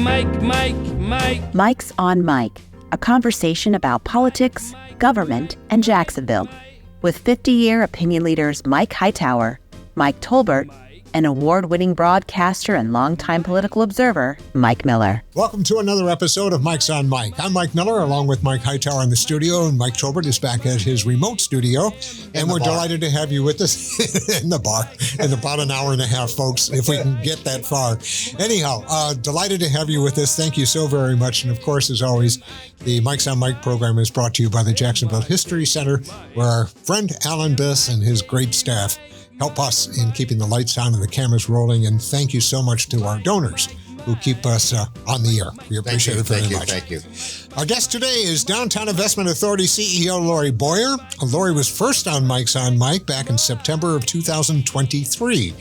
Mike's on Mike, a conversation about politics, government, and Jacksonville, with 50-year opinion leaders Mike Hightower, Mike Tolbert, and award-winning broadcaster and longtime political observer, Mike Miller. Welcome to another episode of Mike's on Mike. I'm Mike Miller, along with Mike Hightower in the studio, and Mike Tolbert is back at his remote studio. And we're delighted to have you with us in the bar in about an hour and a half, folks, if we can get that far. Anyhow, delighted to have you with us. Thank you so very much. And of course, as always, the Mike's on Mike program is brought to you by the Jacksonville History Center, where our friend Alan Biss and his great staff help us in keeping the lights on and the cameras rolling. And thank you so much to our donors who keep us on the air. We appreciate it very much. Thank you. Our guest today is Downtown Investment Authority CEO Lori Boyer. Lori was first on Mike's on Mike back in September of 2023.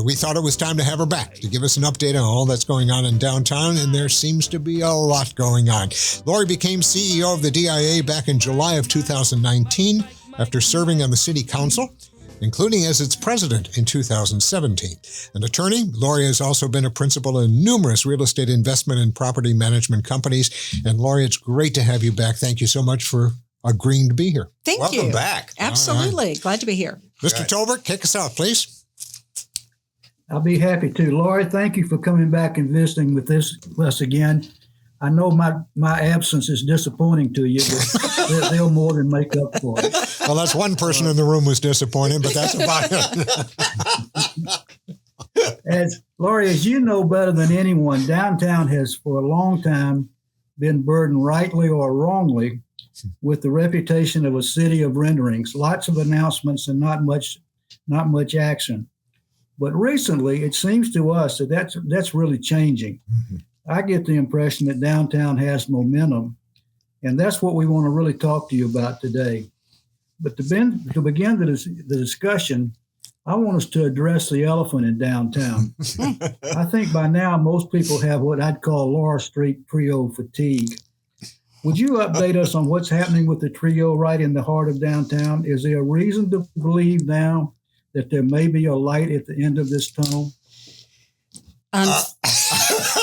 We thought it was time to have her back to give us an update on all that's going on in downtown, and there seems to be a lot going on. Lori became CEO of the DIA back in July of 2019 after serving on the city council, including as its president in 2017. An attorney, Lori has also been a principal in numerous real estate investment and property management companies. And Lori, it's great to have you back. Thank you so much for agreeing to be here. Thank you. Welcome back. Absolutely. Right. Glad to be here. Mr. Tolbert, kick us off, please. I'll be happy to. Lori, thank you for coming back and visiting with us again. I know my absence is disappointing to you, but they'll more than make up for it. Well, that's one person in the room was disappointed, but that's about it. Lori, as you know better than anyone, downtown has for a long time been burdened, rightly or wrongly, with the reputation of a city of renderings. Lots of announcements and not much action. But recently, it seems to us that that's really changing. Mm-hmm. I get the impression that downtown has momentum, and that's what we want to really talk to you about today. But to begin the discussion, I want us to address the elephant in downtown. I think by now most people have what I'd call Laura Street trio fatigue. Would you update us on what's happening with the trio right in the heart of downtown? Is there a reason to believe now that there may be a light at the end of this tunnel?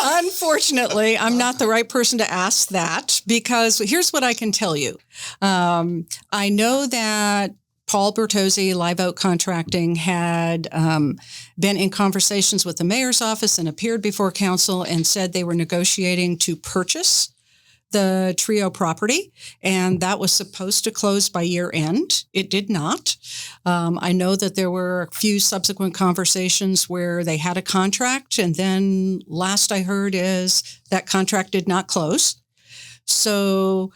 Unfortunately, I'm not the right person to ask that, because here's what I can tell you. I know that Paul Bertozzi, Live Oak Contracting, had been in conversations with the mayor's office and appeared before council and said they were negotiating to purchase the Trio property, and that was supposed to close by year end. It did not. I know that there were a few subsequent conversations where they had a contract, and then last I heard is that contract did not close. So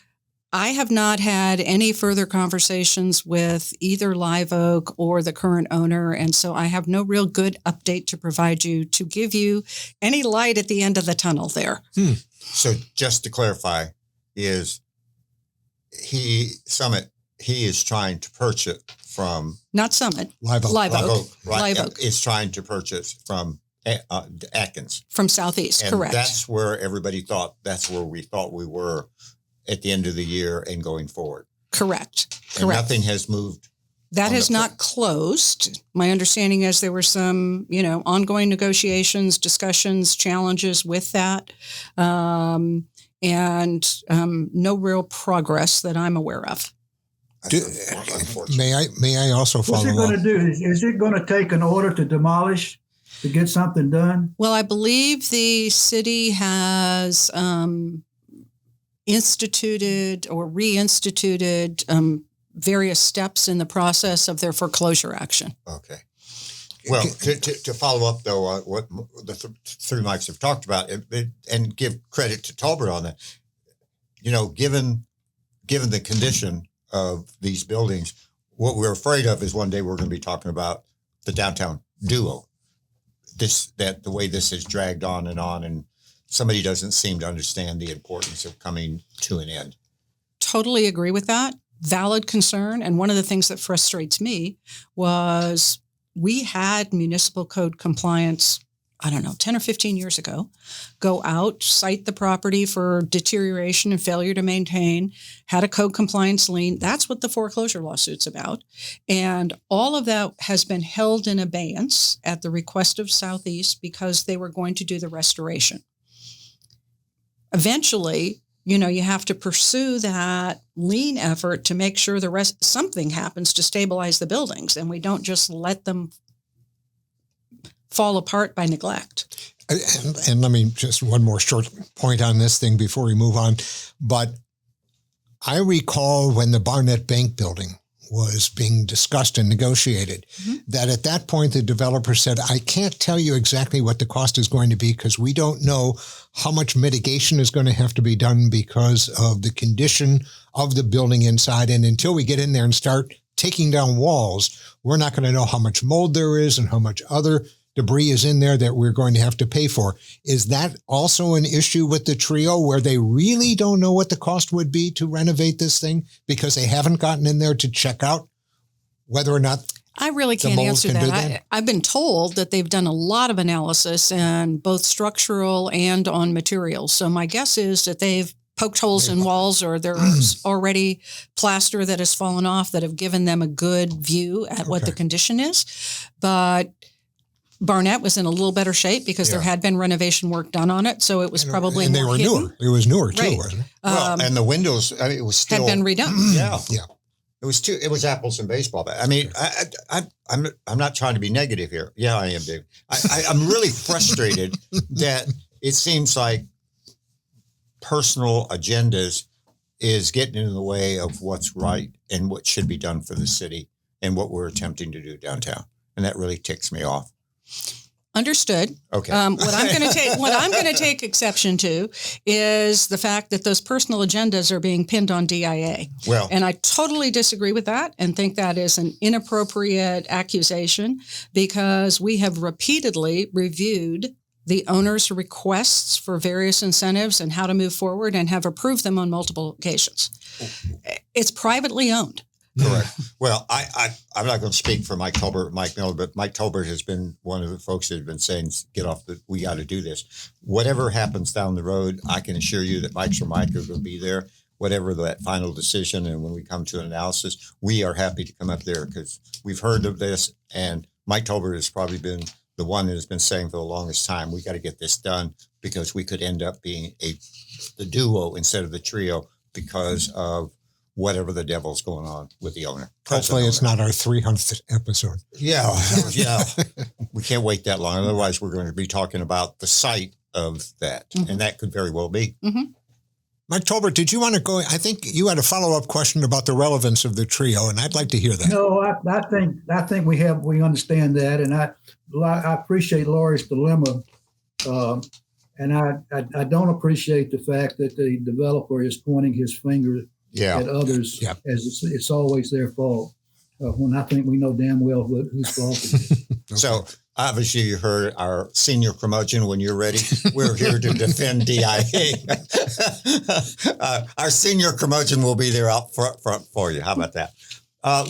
I have not had any further conversations with either Live Oak or the current owner, and so I have no real good update to provide you to give you any light at the end of the tunnel there. So just to clarify, is he is trying to purchase from... Not Summit. Live Oak. Live Oak. Right. Live Oak. Is trying to purchase from Atkins. From Southeast, and correct. That's where we thought we were at the end of the year and going forward. Correct. And nothing has moved. That has not closed. My understanding is there were some, ongoing negotiations, discussions, challenges with that, and no real progress that I'm aware of. May I also follow up? What's it going to do? Is it going to take an order to demolish to get something done? Well, I believe the city has instituted or reinstituted various steps in the process of their foreclosure action. Okay. Well, to follow up, though, what the three mics have talked about, and give credit to Tolbert on that, given the condition of these buildings, what we're afraid of is one day we're going to be talking about the downtown duo. The way this has dragged on, and somebody doesn't seem to understand the importance of coming to an end. Totally agree with that. Valid concern. And one of the things that frustrates me was we had municipal code compliance, 10 or 15 years ago, go out, cite the property for deterioration and failure to maintain, had a code compliance lien. That's what the foreclosure lawsuit's about. And all of that has been held in abeyance at the request of Southeast because they were going to do the restoration. eventually, you have to pursue that lean effort to make sure something happens to stabilize the buildings, and we don't just let them fall apart by neglect. And let me just one more short point on this thing before we move on. But I recall when the Barnett Bank building was being discussed and negotiated, that at that point, the developer said, I can't tell you exactly what the cost is going to be because we don't know how much mitigation is going to have to be done because of the condition of the building inside. And until we get in there and start taking down walls, we're not going to know how much mold there is and how much other debris is in there that we're going to have to pay for. Is that also an issue with the trio where they really don't know what the cost would be to renovate this thing because they haven't gotten in there to check out whether or not I really can't answer that. I've been told that they've done a lot of analysis in both structural and on materials. So my guess is that they've poked holes in walls, or there's already plaster that has fallen off that have given them a good view at what the condition is. But Barnett was in a little better shape because there had been renovation work done on it, so it was probably and they were hidden. newer. It was newer too, wasn't it? Well, and the windows, I mean, it was still Had been redone. Yeah, Yeah. It was apples and baseball. But I mean, I'm not trying to be negative here. Yeah, I am, Dave. I'm really frustrated that it seems like personal agendas is getting in the way of what's right and what should be done for the city and what we're attempting to do downtown, and that really ticks me off. Understood. Okay. What I'm going to take exception to is the fact that those personal agendas are being pinned on DIA. Well, And I totally disagree with that and think that is an inappropriate accusation because we have repeatedly reviewed the owner's requests for various incentives and how to move forward and have approved them on multiple occasions. It's privately owned. correct. Well, I'm not going to speak for Mike Miller, but Mike Tolbert has been one of the folks that have been saying, we got to do this. Whatever happens down the road, I can assure you that Mike's or Mike are going to be there, whatever that final decision. And when we come to an analysis, we are happy to come up there because we've heard of this. And Mike Tolbert has probably been the one that has been saying for the longest time, we got to get this done because we could end up being the duo instead of the trio because of whatever the devil's going on with the owner. Hopefully it's not our 300th episode. Yeah. We can't wait that long. Otherwise, we're going to be talking about the site of that. Mm-hmm. And that could very well be. Mm-hmm. Mike Tolbert, did you want to go? I think you had a follow-up question about the relevance of the trio, and I'd like to hear that. No, I think we understand that, and I appreciate Lori's dilemma, and I don't appreciate the fact that the developer is pointing his finger at others as it's always their fault, when I think we know damn well whose fault it is. Okay. So obviously you heard our senior curmudgeon. When you're ready, we're here to defend DIA. Our senior curmudgeon will be there out front for you. How about that?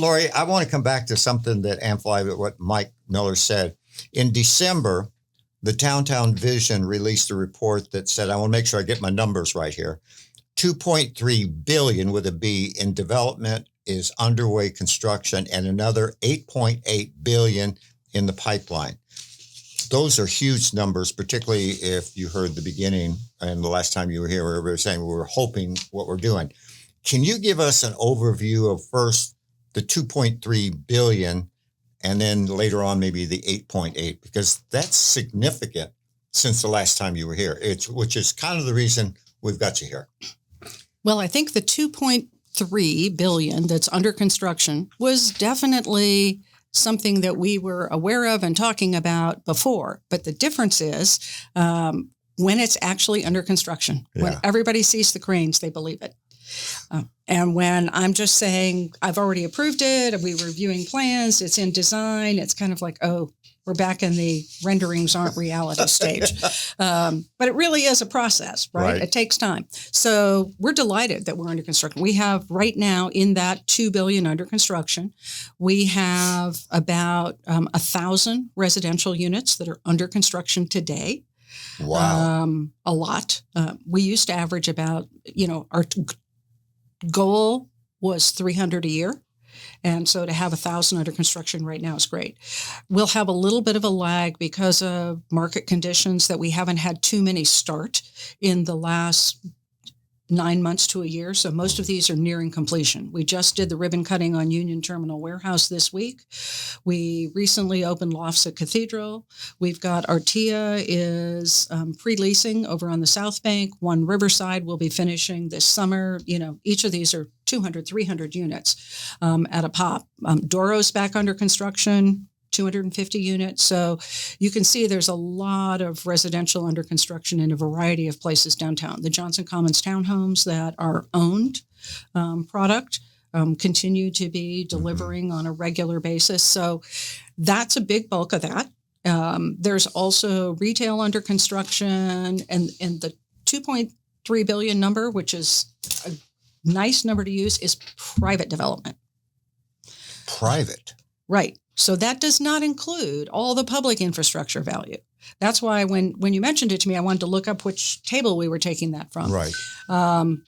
Lori, I want to come back to something that amplified what Mike Miller said. In December, the Downtown Vision released a report that said, I want to make sure I get my numbers right here, 2.3 billion with a B in development is underway construction and another 8.8 billion in the pipeline. Those are huge numbers, particularly if you heard the beginning and the last time you were here, we were saying we were hoping what we're doing. Can you give us an overview of first the 2.3 billion and then later on maybe the 8.8, because that's significant since the last time you were here, which is kind of the reason we've got you here. Well, I think the 2.3 billion that's under construction was definitely something that we were aware of and talking about before. But the difference is when it's actually under construction, when everybody sees the cranes, they believe it. And when I'm just saying, I've already approved it, we're reviewing plans, it's in design, it's kind of like, oh, we're back in the renderings aren't reality stage. But it really is a process, right? It takes time. So we're delighted that we're under construction. We have right now in that 2 billion under construction, we have about 1,000 residential units that are under construction today. Wow. A lot. We used to average about, our goal was 300 a year. And so to have 1,000 under construction right now is great. We'll have a little bit of a lag because of market conditions that we haven't had too many start in the last 9 months to a year. So most of these are nearing completion. We just did the ribbon cutting on Union Terminal Warehouse this week. We recently opened Lofts at Cathedral. We've got Artea is pre-leasing over on the South Bank. One Riverside will be finishing this summer. You know, each of these are 200, 300 units at a pop. Doro's back under construction, 250 units. So you can see there's a lot of residential under construction in a variety of places downtown. The Johnson Commons townhomes that are owned product continue to be delivering on a regular basis. So that's a big bulk of that. There's also retail under construction, and the 2.3 billion number, which is a nice number to use, is private development. Private. Right. So that does not include all the public infrastructure value. That's why when you mentioned it to me, I wanted to look up which table we were taking that from. Right.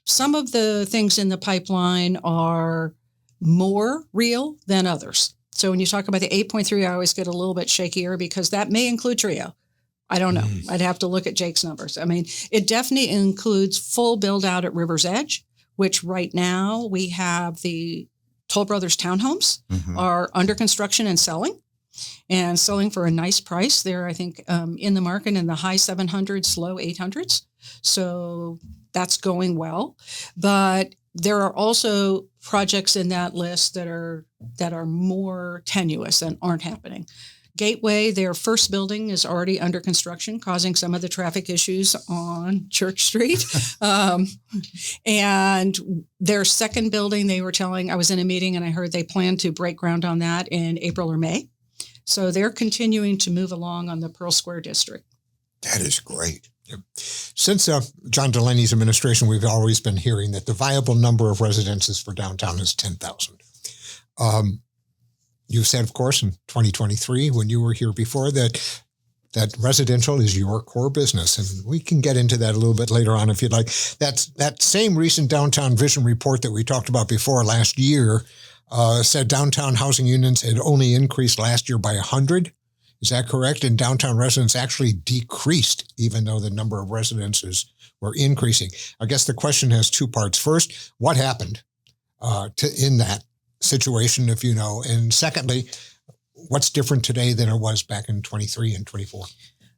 Some of the things in the pipeline are more real than others. So when you talk about the 8.3, I always get a little bit shakier because that may include Trio. I don't know. I'd have to look at Jake's numbers. I mean, it definitely includes full build out at River's Edge, which right now we have the Toll Brothers townhomes are under construction and selling for a nice price. They're, I think, in the market in the high 700s, low 800s. So that's going well. But there are also projects in that list that are more tenuous and aren't happening. Gateway, their first building is already under construction, causing some of the traffic issues on Church Street. And their second building, I was in a meeting and I heard they plan to break ground on that in April or May. So they're continuing to move along on the Pearl Square district. That is great. Yep. Since John Delaney's administration, we've always been hearing that the viable number of residences for downtown is 10,000. You said, of course, in 2023, when you were here before, that residential is your core business. And we can get into that a little bit later on if you'd like. That same recent Downtown Vision report that we talked about before last year said downtown housing units had only increased last year by 100. Is that correct? And downtown residents actually decreased, even though the number of residences were increasing. I guess the question has two parts. First, what happened in that situation, if you know? And secondly, what's different today than it was back in 23 and 24?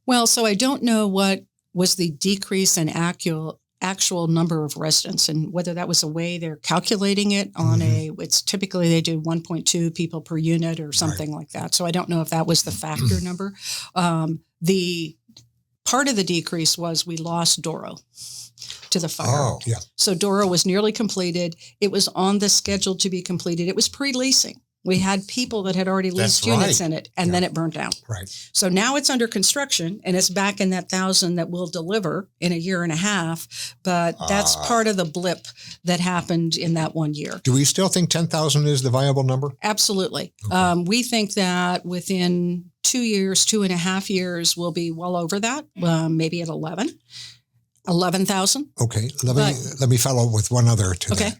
Well, so I don't know what was the decrease in actual number of residents and whether that was a way they're calculating it on it's typically they do 1.2 people per unit or something like that. So I don't know if that was the factor number. The part of the decrease was we lost Doro to the fire. Oh, yeah. So Doro was nearly completed. It was on the schedule to be completed. It was pre-leasing. We had people that had already leased units in it, and then it burned down. Right. So now it's under construction, and it's back in that 1,000 that we'll deliver in a year and a half. But that's part of the blip that happened in that 1 year. Do we still think 10,000 is the viable number? Absolutely. Okay. We think that within 2 years, 2.5 years, we'll be well over that, maybe at 11,000. Okay. Let me follow up with one other to Okay. that.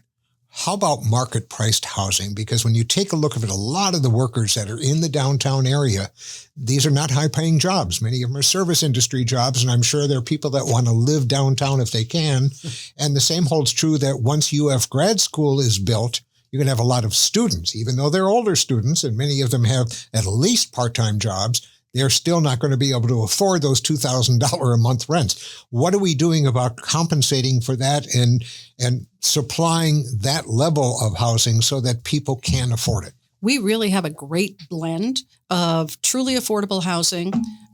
How about market priced housing? Because when you take a look at it, a lot of the workers that are in the downtown area, these are not high paying jobs. Many of them are service industry jobs. And I'm sure there are people that want to live downtown if they can. And the same holds true that once UF grad school is built, you're going to have a lot of students, even though they're older students and many of them have at least part-time jobs. They're still not going to be able to afford those $2,000 a month rents. What are we doing about compensating for that and supplying that level of housing so that people can afford it? We really have a great blend of truly affordable housing,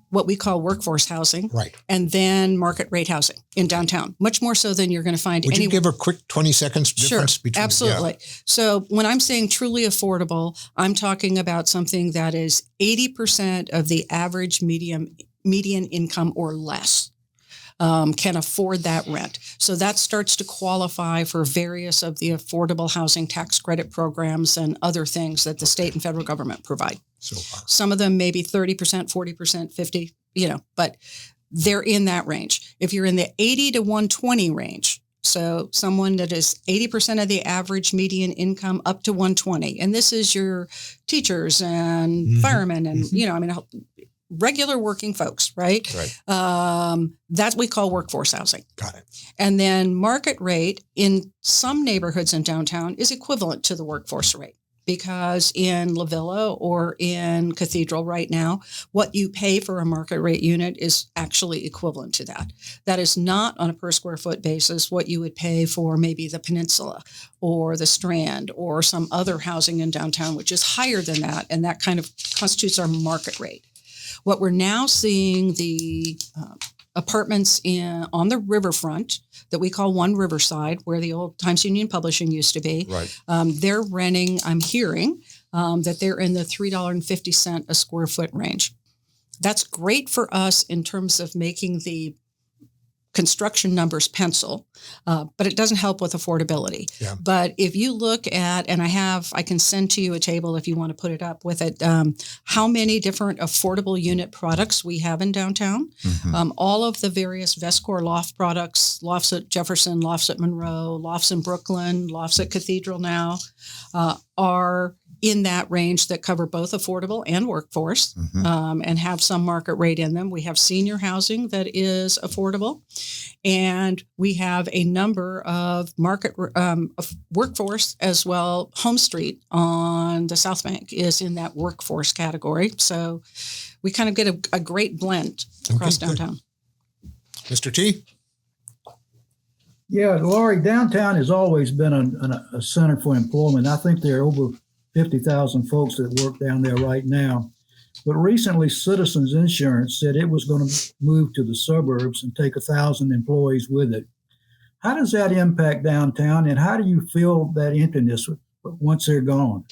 what we call workforce housing, Right. and then market rate housing in downtown, much more so than you're going to find Would you anywhere. give a quick 20 seconds difference Sure, between? absolutely. So when I'm saying truly affordable, I'm talking about something that is 80% of the average median income or less can afford that rent. So that starts to qualify for various of the affordable housing tax credit programs and other things that the state and federal government provide. So far. Some of them maybe 30%, 40%, 50%, but they're in that range. If you're in the 80 to 120 range, So someone that is 80% of the average median income up to 120. And this is your teachers and firemen and, regular working folks, right? Right. That we call workforce housing. Got it. And then market rate in some neighborhoods in downtown is equivalent to the workforce rate. Because in La Villa or in Cathedral right now, what you pay for a market rate unit is actually equivalent to that. That is not on a per square foot basis what you would pay for maybe the Peninsula or the Strand or some other housing in downtown, which is higher than that. And that kind of constitutes our market rate. What we're now seeing the apartments on the riverfront that we call One Riverside, where the old Times Union Publishing used to be. Right. They're renting, I'm hearing, that they're in the $3.50 a square foot range. That's great for us in terms of making the construction numbers pencil, but it doesn't help with affordability. Yeah. But if you look at, and I can send to you a table if you want to put it up with it, how many different affordable unit products we have in downtown. All of the various Vescor loft products, lofts at Jefferson, lofts at Monroe, lofts in Brooklyn, lofts at Cathedral now, are in that range that cover both affordable and workforce and have some market rate in them. We have senior housing that is affordable, and we have a number of of workforce as well. Home Street on the South Bank is in that workforce category. So we kind of get a great blend across downtown. Mr. T? Yeah, Laurie, downtown has always been a center for employment. I think there are over 50,000 folks that work down there right now. But recently, Citizens Insurance said it was going to move to the suburbs and take 1,000 employees with it. How does that impact downtown, and how do you feel that emptiness once they're gone?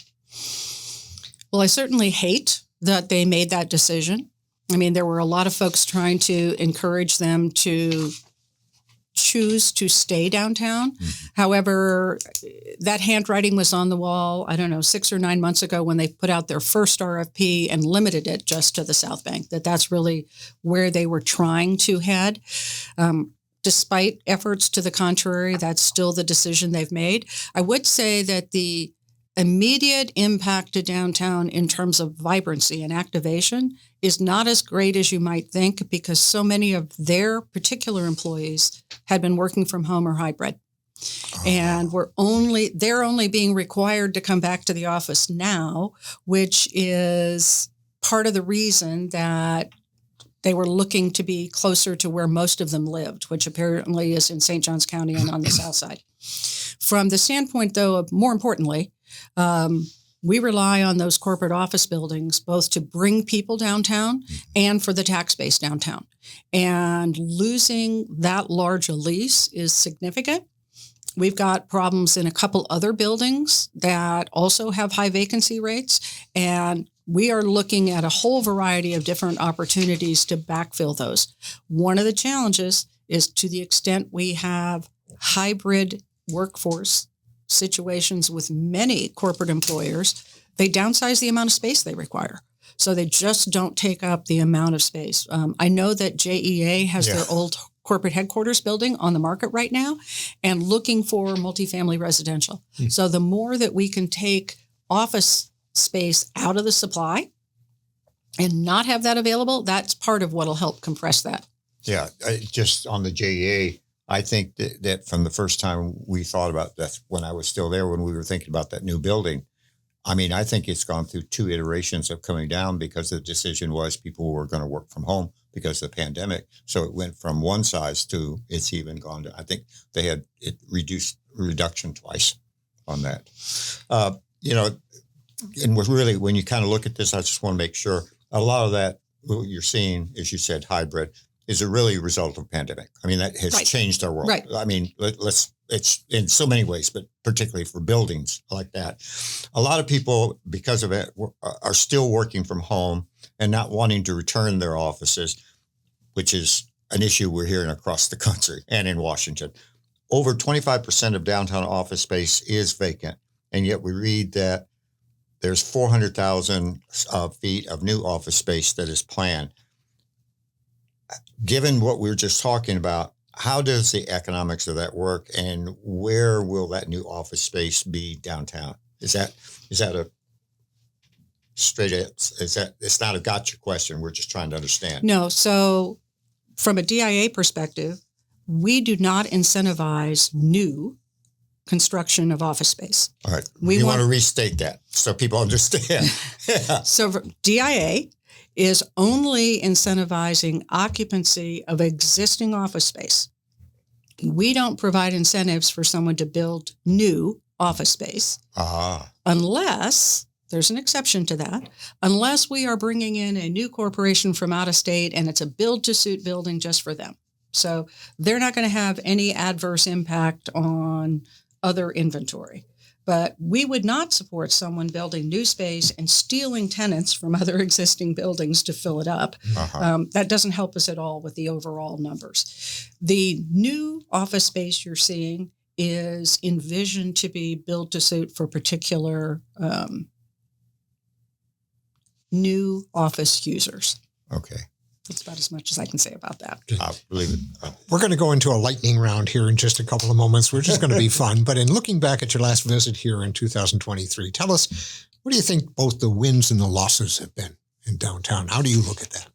Well, I certainly hate that they made that decision. I mean, there were a lot of folks trying to encourage them to choose to stay downtown. However, that handwriting was on the wall, I don't know, 6 or 9 months ago when they put out their first RFP and limited it just to the South Bank, that's really where they were trying to head. Despite efforts to the contrary, that's still the decision they've made. I would say that the immediate impact to downtown in terms of vibrancy and activation is not as great as you might think, because so many of their particular employees had been working from home or hybrid. And they're only being required to come back to the office now, which is part of the reason that they were looking to be closer to where most of them lived, which apparently is in St. Johns County and on the south side. From the standpoint, though, of more importantly, we rely on those corporate office buildings both to bring people downtown and for the tax base downtown. And losing that large a lease is significant. We've got problems in a couple other buildings that also have high vacancy rates, and we are looking at a whole variety of different opportunities to backfill those. One of the challenges is, to the extent we have hybrid workforce situations with many corporate employers, they downsize the amount of space they require. So they just don't take up the amount of space. I know that JEA has their old corporate headquarters building on the market right now and looking for multifamily residential. So the more that we can take office space out of the supply and not have that available, that's part of what will help compress that. Yeah, just on the JEA, I think that from the first time we thought about that, when I was still there, when we were thinking about that new building, I mean, I think it's gone through 2 iterations of coming down, because the decision was people were going to work from home because of the pandemic. So it went from one size to it's even gone to, I think they had it reduction twice on that. And with really, when you kind of look at this, I just want to make sure a lot of that, what you're seeing, as you said, hybrid, is a really result of pandemic. I mean, that has changed our world. Right. I mean, it's in so many ways, but particularly for buildings like that. A lot of people, because of it, are still working from home and not wanting to return their offices, which is an issue we're hearing across the country and in Washington. Over 25% of downtown office space is vacant. And yet we read that there's 400,000 feet of new office space that is planned. Given what we were just talking about, how does the economics of that work, and where will that new office space be downtown? Is that a straight up, it's not a gotcha question. We're just trying to understand. No. So from a DIA perspective, we do not incentivize new construction of office space. All right. We want want to restate that so people understand. Yeah. So DIA is only incentivizing occupancy of existing office space. We don't provide incentives for someone to build new office space unless, there's an exception to that, unless we are bringing in a new corporation from out of state and it's a build-to-suit building just for them. So they're not going to have any adverse impact on other inventory. But we would not support someone building new space and stealing tenants from other existing buildings to fill it up. That doesn't help us at all with the overall numbers. The new office space you're seeing is envisioned to be built to suit for particular new office users. Okay. That's about as much as I can say about that. I believe it. We're going to go into a lightning round here in just a couple of moments. We're just going to be fun. But in looking back at your last visit here in 2023, tell us, what do you think both the wins and the losses have been in downtown? How do you look at that?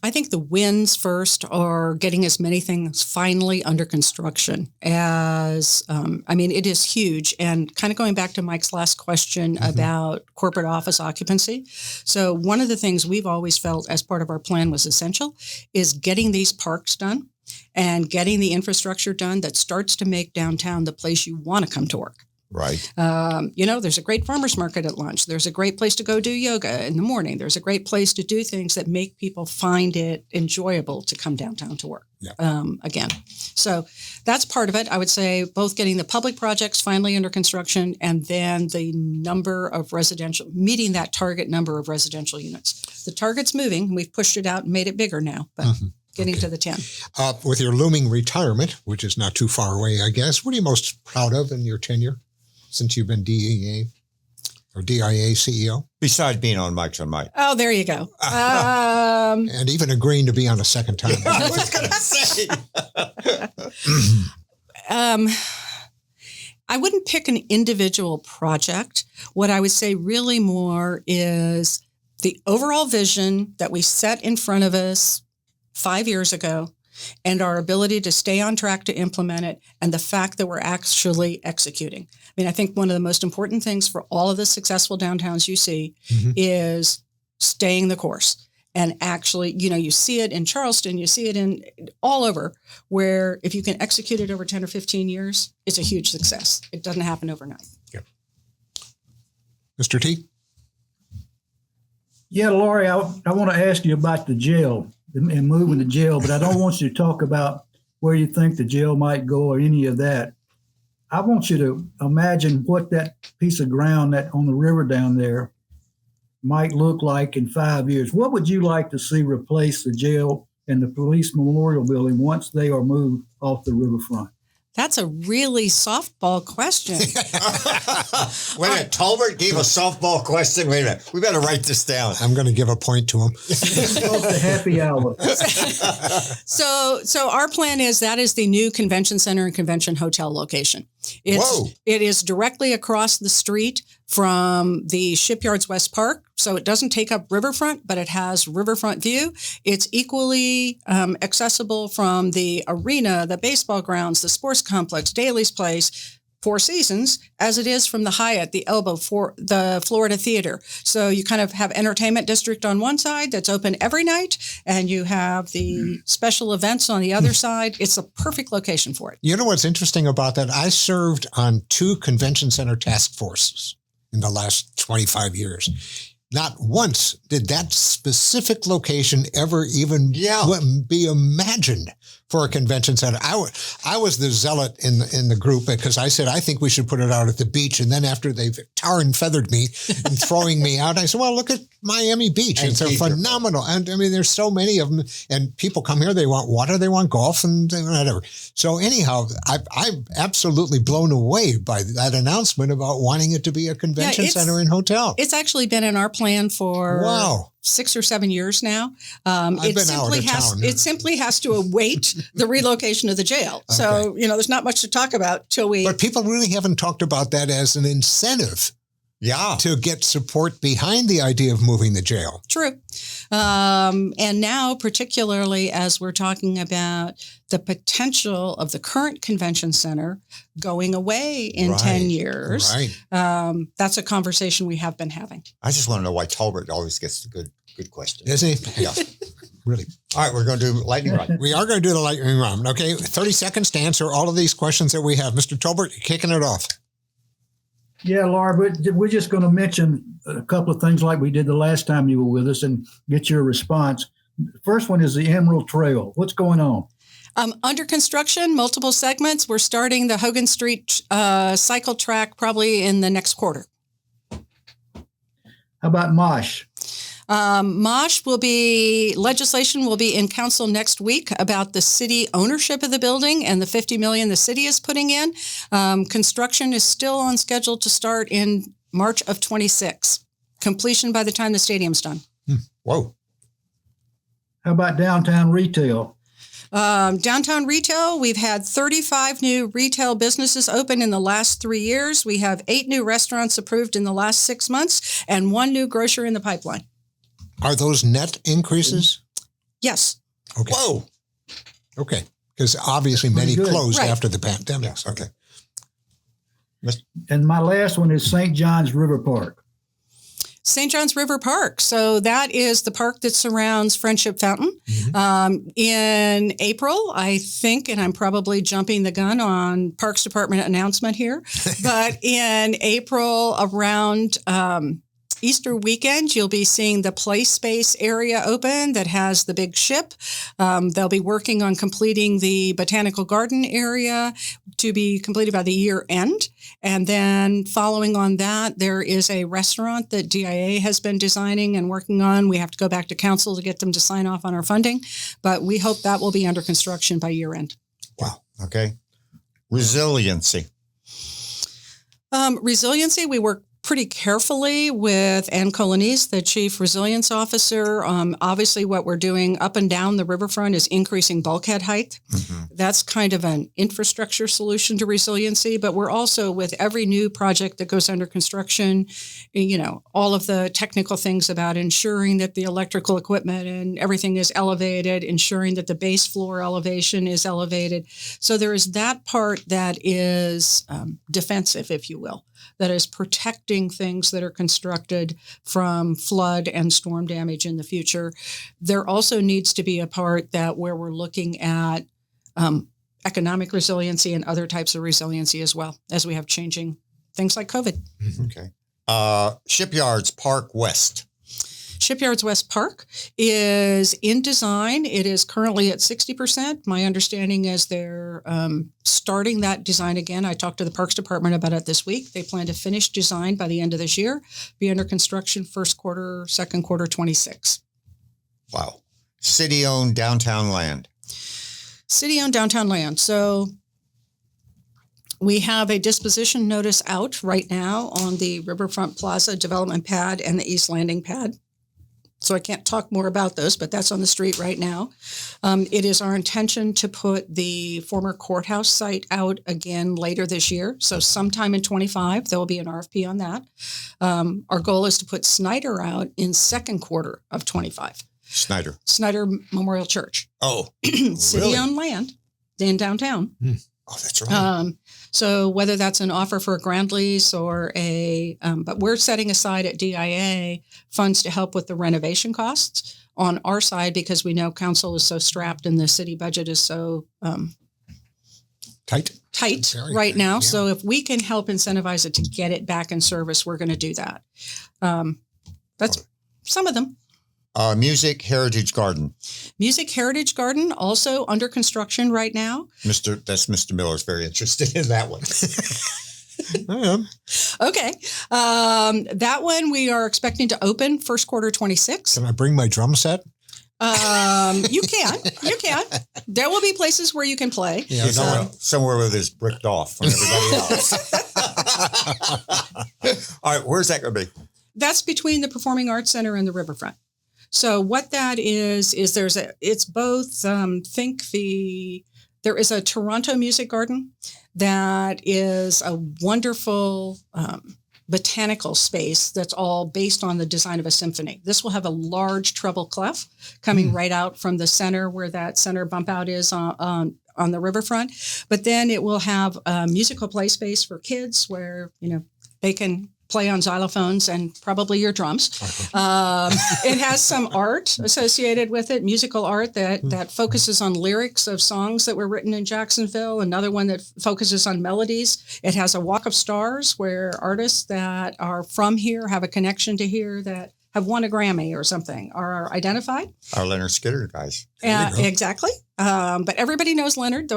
I think the wins first are getting as many things finally under construction as, it is huge. And kind of going back to Mike's last question about corporate office occupancy. So one of the things we've always felt as part of our plan was essential is getting these parks done and getting the infrastructure done that starts to make downtown the place you want to come to work. Right. There's a great farmer's market at lunch. There's a great place to go do yoga in the morning. There's a great place to do things that make people find it enjoyable to come downtown to work. Again. So that's part of it. I would say both getting the public projects finally under construction and then the number of residential, meeting that target number of residential units. The target's moving. We've pushed it out and made it bigger now, but getting to the 10. With your looming retirement, which is not too far away, I guess, what are you most proud of in your tenure since you've been DEA or DIA CEO? Besides being on Mike's on Mike. Oh, there you go. And even agreeing to be on a second time. I was going to say. I wouldn't pick an individual project. What I would say really more is the overall vision that we set in front of us 5 years ago and our ability to stay on track to implement it and the fact that we're actually executing. I think one of the most important things for all of the successful downtowns you see is staying the course. And actually, you see it in Charleston, you see it in all over, where if you can execute it over 10 or 15 years, it's a huge success. It doesn't happen overnight. Yep. Mr. T? Yeah, Lori, I want to ask you about the jail and moving the jail, but I don't want you to talk about where you think the jail might go or any of that. I want you to imagine what that piece of ground that on the river down there might look like in 5 years. What would you like to see replace the jail and the police memorial building once they are moved off the riverfront? That's a really softball question. Wait a minute. Tolbert gave a softball question. Wait a minute. We better write this down. I'm going to give a point to him. It's called the happy hour. So our plan is that is the new convention center and convention hotel location. It is directly across the street from the Shipyards West Park. So it doesn't take up riverfront, but it has riverfront view. It's equally accessible from the arena, the baseball grounds, the sports complex, Daly's Place, Four Seasons, as it is from the Hyatt, the Elbow, for the Florida Theater. So you kind of have entertainment district on one side that's open every night, and you have the special events on the other side. It's a perfect location for it. You know what's interesting about that? I served on 2 convention center task forces in the last 25 years. Not once did that specific location ever even be imagined for a convention center. I was the zealot in the group because I said, I think we should put it out at the beach. And then after they've tar and feathered me and throwing me out, I said, well, look at Miami Beach. And It's a Caesar. phenomenal. And I mean, there's so many of them. And people come here, they want water, they want golf, and whatever. So anyhow, I'm absolutely blown away by that announcement about wanting it to be a convention center and hotel. It's actually been in our plan for Wow. 6 or 7 years now. I've been out of town. It simply has to await the relocation of the jail. So, there's not much to talk about till we. But people really haven't talked about that as an incentive Yeah. to get support behind the idea of moving the jail. True. And now, particularly as we're talking about the potential of the current convention center going away in Right. 10 years, Right. that's a conversation we have been having. I just want to know why Tolbert always gets the good question. Isn't he? Yeah. Really. All right, we're going to do lightning round. We are going to do the lightning round. Okay. 30 seconds to answer all of these questions that we have. Mr. Tolbert, you're kicking it off. Yeah, Laura, but we're just going to mention a couple of things like we did the last time you were with us and get your response. The first one is the Emerald Trail. What's going on? Under construction, multiple segments. We're starting the Hogan Street cycle track probably in the next quarter. How about Mosh? Legislation will be in council next week about the city ownership of the building and the $50 million the city is putting in. Construction is still on schedule to start in March of 26. Completion by the time the stadium's done. Whoa. How about downtown retail? Downtown retail, we've had 35 new retail businesses open in the last 3 years. We have 8 new restaurants approved in the last 6 months and 1 new grocer in the pipeline. Are those net increases? Yes. Okay. Whoa. Okay. Because obviously many good. closed Right. after the pandemic. Yes. Okay. And my last one is St. John's River Park. St. John's River Park. So that is the park that surrounds Friendship Fountain. In April, I think, and I'm probably jumping the gun on Parks Department announcement here, but in April around Easter weekend, you'll be seeing the play space area open that has the big ship. They'll be working on completing the botanical garden area to be completed by the year end. And then following on that, there is a restaurant that DIA has been designing and working on. We have to go back to council to get them to sign off on our funding, but we hope that will be under construction by year end. Wow. Okay. Resiliency. Resiliency, we work pretty carefully with Ann Colonese, the Chief Resilience Officer. Obviously, what we're doing up and down the riverfront is increasing bulkhead height. That's kind of an infrastructure solution to resiliency, but we're also, with every new project that goes under construction, all of the technical things about ensuring that the electrical equipment and everything is elevated, ensuring that the base floor elevation is elevated. So there is that part that is defensive, if you will, that is protecting things that are constructed from flood and storm damage in the future. There also needs to be a part that where we're looking at economic resiliency and other types of resiliency as well, as we have changing things like COVID. Okay. Shipyards Park West. Shipyards West Park is in design. It is currently at 60%. My understanding is they're starting that design again. I talked to the Parks Department about it this week. They plan to finish design by the end of this year, be under construction first quarter, second quarter 26. Wow. City-owned downtown land. City-owned downtown land. So we have a disposition notice out right now on the Riverfront Plaza development pad and the East Landing pad. So I can't talk more about those, but that's on the street right now. It is our intention to put the former courthouse site out again later this year. So sometime in 25, there will be an RFP on that. Our goal is to put Snyder out in second quarter of 25. Snyder Memorial Church. Oh, City-owned land in downtown. Oh, that's right. So whether that's an offer for a ground lease or but we're setting aside at DIA funds to help with the renovation costs on our side because we know council is so strapped and the city budget is so Tight Very right now. Yeah. So if we can help incentivize it to get it back in service, we're going to do that. That's some of them. Music Heritage Garden. Music Heritage Garden, also under construction right now. That's Mr. Miller's very interested in that one. I am. Okay. That one we are expecting to open first quarter 26. Can I bring my drum set? You can. There will be places where you can play. Yeah, Somewhere where there's bricked off from everybody else. All right, where's that going to be? That's between the Performing Arts Center and the Riverfront. So what that is it's both, there is a Toronto Music Garden that is a wonderful botanical space that's all based on the design of a symphony. This will have a large treble clef coming right out from the center where that center bump out is on the riverfront. But then it will have a musical play space for kids where, they can play on xylophones and probably your drums. It has some art associated with it, musical art that focuses on lyrics of songs that were written in Jacksonville. Another one that focuses on melodies. It has a Walk of Stars where artists that are from here have a connection to here that have won a Grammy or something are identified. Our Leonard Skinner guys. Exactly. But everybody knows Leonard.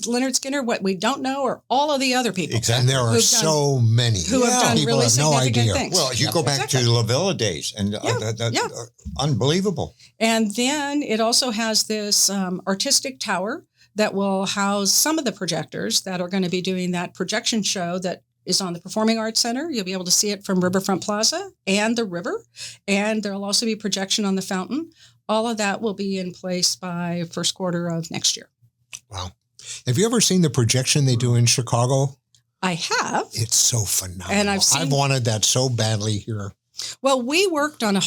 Leonard Skinner. What we don't know are all of the other people. Exactly. And there are so many who have done people really have no significant idea. things. Well, you go back to La Villa days, and unbelievable. And then it also has this artistic tower that will house some of the projectors that are going to be doing that projection show that is on the Performing Arts Center. You'll be able to see it from Riverfront Plaza and the river. And there'll also be projection on the fountain. All of that will be in place by first quarter of next year. Wow. Have you ever seen the projection they do in Chicago? I have. It's so phenomenal. And I've wanted that so badly here. Well, we worked on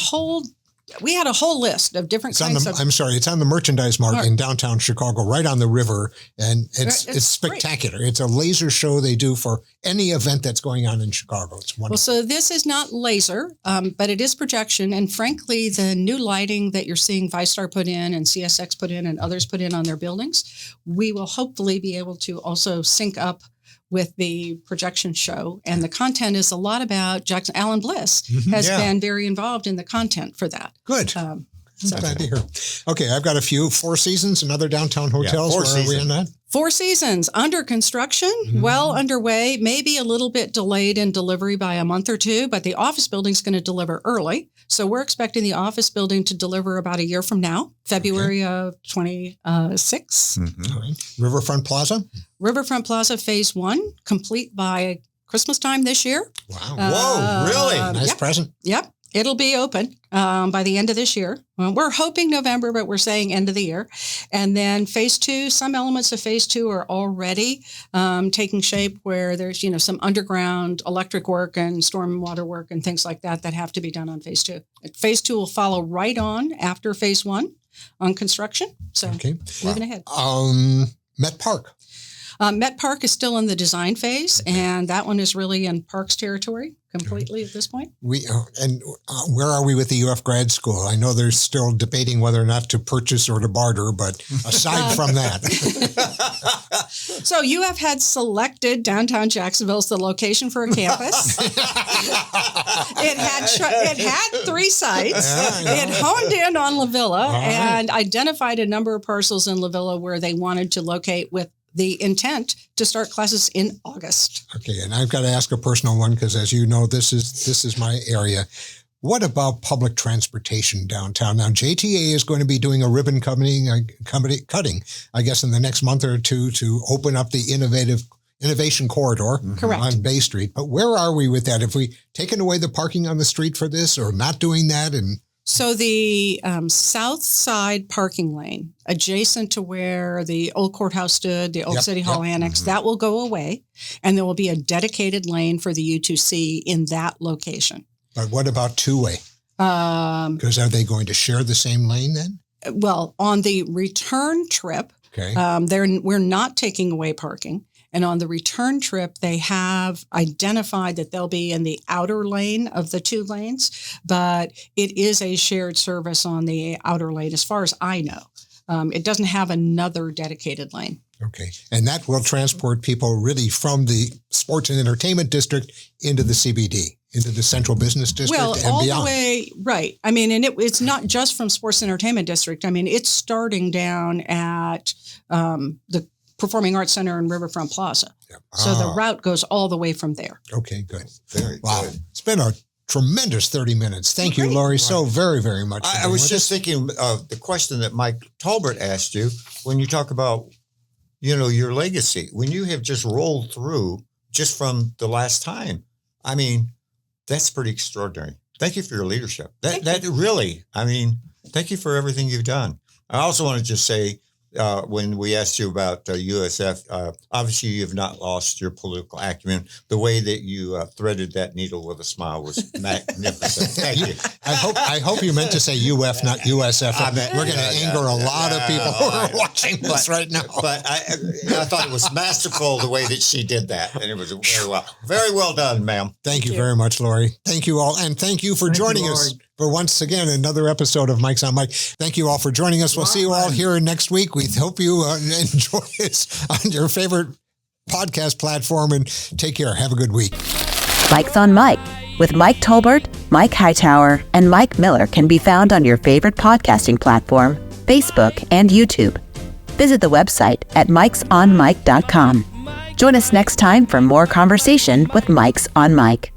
we had a whole list of different kinds of... It's on the Merchandise Mart in downtown Chicago, right on the river. And it's spectacular. Great. It's a laser show they do for any event that's going on in Chicago. It's wonderful. Well, so this is not laser, but it is projection. And frankly, the new lighting that you're seeing ViStar put in and CSX put in and others put in on their buildings, we will hopefully be able to also sync up with the projection show. And the content is a lot about Jackson. Alan Bliss has been very involved in the content for that. Good. So glad to hear. Okay, I've got a few. Four Seasons and other downtown hotels. Where are we on that? Four Seasons under construction, well underway, maybe a little bit delayed in delivery by a month or two, but the office building's going to deliver early. So we're expecting the office building to deliver about a year from now, February of 26. All right. Riverfront Plaza? Riverfront Plaza Phase 1, complete by Christmas time this year. Wow. Whoa, really? Nice present. Yep. It'll be open by the end of this year. Well, we're hoping November, but we're saying end of the year. And then Phase 2, some elements of Phase 2 are already taking shape where there's, some underground electric work and stormwater work and things like that have to be done on Phase 2. Phase 2 will follow right on after Phase 1 on construction. So moving ahead. Met Park. Met Park is still in the design phase, and that one is really in Parks territory completely at this point. Where are we with the UF grad school? I know they're still debating whether or not to purchase or to barter, but aside from that. So UF had selected downtown Jacksonville as the location for a campus. It had 3 sites. It honed in on La Villa and identified a number of parcels in La Villa where they wanted to locate with the intent to start classes in August. Okay, and I've got to ask a personal one because, as you know, this is my area. What about public transportation downtown? Now, JTA is going to be doing a ribbon cutting, I guess, in the next month or two to open up the innovation corridor on Bay Street. But where are we with that? Have we taken away the parking on the street for this, or not doing that? So the south side parking lane adjacent to where the old courthouse stood, the old City Hall Annex, that will go away. And there will be a dedicated lane for the U2C in that location. But what about two-way? Because are they going to share the same lane then? Well, on the return trip, we're not taking away parking. And on the return trip, they have identified that they'll be in the outer lane of the 2 lanes, but it is a shared service on the outer lane, as far as I know. It doesn't have another dedicated lane. Okay. And that will transport people really from the sports and entertainment district into the CBD, into the central business district and all beyond. The way, right. I mean, and it's not just from sports and entertainment district. I mean, it's starting down at the Performing Arts Center in Riverfront Plaza. Yep. So the route goes all the way from there. Okay, good. Very Wow. good. It's been a tremendous 30 minutes. Thank you, Lori, so very, very much. for I being was with just us. thinking of the question that Mike Tolbert asked you when you talk about, your legacy. When you have just rolled through just from the last time, I mean, that's pretty extraordinary. Thank you for your leadership. That really, I mean, thank you for everything you've done. I also want to just say, when we asked you about USF, obviously you have not lost your political acumen. The way that you threaded that needle with a smile was magnificent. Thank you. I hope you meant to say UF, not USF. I meant- We're going to anger a lot of people who are watching this right now. But I thought it was masterful the way that she did that, and it was very well done, ma'am. Thank you very much, Lori. Thank you all. And thank you for Thank you, joining us Lori. for once again another episode of Mike's on Mike. Thank you all for joining us. We'll see you all here next week. We hope you enjoy us on your favorite podcast platform, and take care. Have a good week. Mike's on Mike with Mike Tolbert, Mike Hightower, and Mike Miller can be found on your favorite podcasting platform, Facebook, and YouTube. Visit the website at mikesonmike.com. Join us next time for more conversation with Mike's on Mike.